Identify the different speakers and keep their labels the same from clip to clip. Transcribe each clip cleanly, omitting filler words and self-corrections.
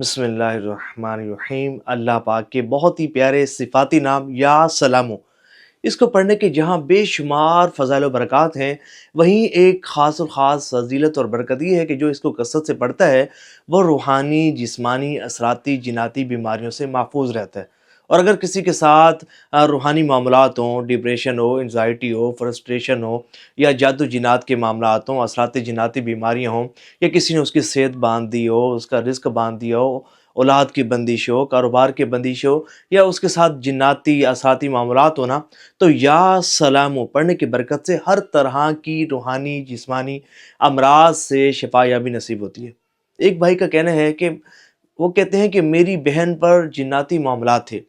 Speaker 1: بسم اللہ الرحمن الرحیم۔ اللہ پاک کے بہت ہی پیارے صفاتی نام یا سلامو، اس کو پڑھنے کے جہاں بے شمار فضائل و برکات ہیں، وہیں ایک خاص فضیلت اور برکت یہ ہے کہ جو اس کو کثرت سے پڑھتا ہے وہ روحانی، جسمانی، اثراتی، جناتی بیماریوں سے محفوظ رہتا ہے۔ اور اگر کسی کے ساتھ روحانی معاملات ہوں، ڈپریشن ہو، انزائٹی ہو، فرسٹریشن ہو، یا جادو جنات کے معاملات ہوں، اثراتی جناتی بیماریاں ہوں، یا کسی نے اس کی صحت باندھ دی ہو، اس کا رزق باندھ دیا ہو، اولاد کی بندش ہو، کاروبار کی بندش ہو، یا اس کے ساتھ جناتی اثراتی معاملات ہونا، تو یا سلامو پڑھنے کی برکت سے ہر طرح کی روحانی، جسمانی امراض سے شفا یابی نصیب ہوتی ہے۔ ایک بھائی کا کہنا ہے کہ وہ کہتے ہیں کہ میری بہن پر جناتی معاملات تھے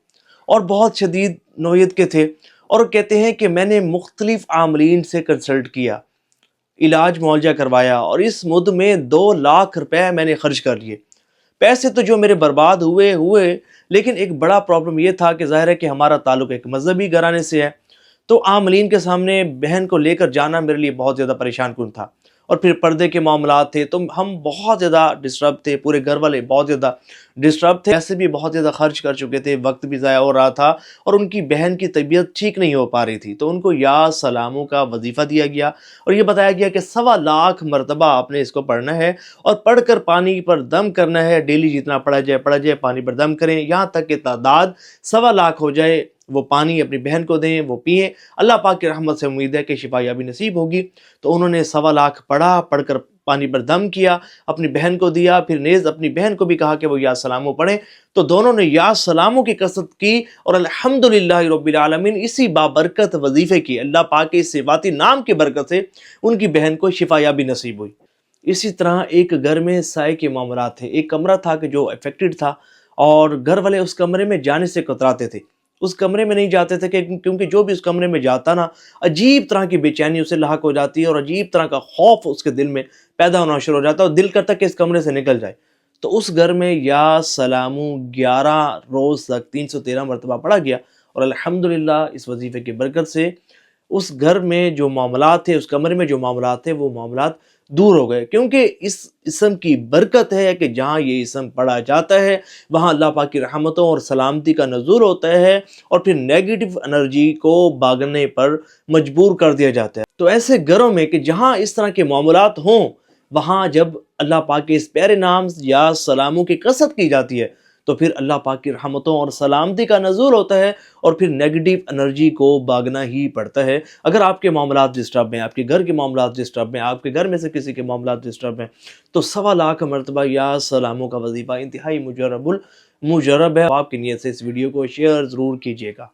Speaker 1: اور بہت شدید نوعیت کے تھے، اور وہ کہتے ہیں کہ میں نے مختلف عاملین سے کنسلٹ کیا، علاج معالجہ کروایا، اور اس مد میں 2 لاکھ روپے میں نے خرچ کر لیے۔ پیسے تو جو میرے برباد ہوئے، لیکن ایک بڑا پرابلم یہ تھا کہ ظاہر ہے کہ ہمارا تعلق ایک مذہبی گھرانے سے ہے، تو عاملین کے سامنے بہن کو لے کر جانا میرے لیے بہت زیادہ پریشان کن تھا۔ اور پھر پردے کے معاملات تھے تو ہم بہت زیادہ ڈسٹرب تھے، پورے گھر والے بہت زیادہ ڈسٹرب تھے، پیسے بھی بہت زیادہ خرچ کر چکے تھے، وقت بھی ضائع ہو رہا تھا، اور ان کی بہن کی طبیعت ٹھیک نہیں ہو پا رہی تھی، تو ان کو یا سلاموں کا وظیفہ دیا گیا اور یہ بتایا گیا کہ 1.25 مرتبہ آپ نے اس کو پڑھنا ہے، اور پڑھ کر پانی پر دم کرنا ہے، ڈیلی جتنا پڑھا جائے پانی پر دم کریں، یہاں تک کہ تعداد 1.25 ہو جائے۔ وہ پانی اپنی بہن کو دیں، وہ پئیں، اللہ پاک کی رحمت سے امید ہے کہ شفا یابی نصیب ہوگی۔ تو انہوں نے 1.25 پڑھا، پڑھ کر پانی پر دم کیا، اپنی بہن کو دیا، پھر نیز اپنی بہن کو بھی کہا کہ وہ یا سلامو پڑھیں، تو دونوں نے یا سلامو کی کثرت کی، اور الحمدللہ رب العالمین اسی بابرکت وظیفے کی، اللہ پاک کے اس صفاتی نام کی برکت سے ان کی بہن کو شفا یابی نصیب ہوئی۔ اسی طرح ایک گھر میں سائے کے معاملات تھے، ایک کمرہ تھا کہ جو افیکٹڈ تھا، اور گھر والے اس کمرے میں جانے سے کتراتے تھے، اس کمرے میں نہیں جاتے تھے کیونکہ جو بھی اس کمرے میں جاتا نا، عجیب طرح کی بے چینی اسے لاحق ہو جاتی ہے، اور عجیب طرح کا خوف اس کے دل میں پیدا ہونا شروع ہو جاتا ہے، اور دل کرتا کہ اس کمرے سے نکل جائے۔ تو اس گھر میں یا سلامو 11 روز تک 313 مرتبہ پڑھا گیا، اور الحمدللہ اس وظیفے کی برکت سے اس گھر میں جو معاملات تھے، اس کمرے میں جو معاملات تھے، وہ معاملات دور ہو گئے، کیونکہ اس اسم کی برکت ہے کہ جہاں یہ اسم پڑھا جاتا ہے وہاں اللہ پاک کی رحمتوں اور سلامتی کا نزول ہوتا ہے، اور پھر نیگیٹو انرجی کو بھاگنے پر مجبور کر دیا جاتا ہے۔ تو ایسے گھروں میں کہ جہاں اس طرح کے معاملات ہوں، وہاں جب اللہ پاک کے اس پیارے نام یا سلاموں کی کثرت کی جاتی ہے تو پھر اللہ پاک کی رحمتوں اور سلامتی کا نزول ہوتا ہے، اور پھر نیگیٹو انرجی کو بھاگنا ہی پڑتا ہے۔ اگر آپ کے معاملات ڈسٹرب ہیں، آپ کے گھر کے معاملات ڈسٹرب ہیں، آپ کے گھر میں سے کسی کے معاملات ڈسٹرب ہیں، تو 1.25 مرتبہ یا سلاموں کا وظیفہ انتہائی مجرب ہے۔ آپ کی نیت سے اس ویڈیو کو شیئر ضرور کیجیے گا۔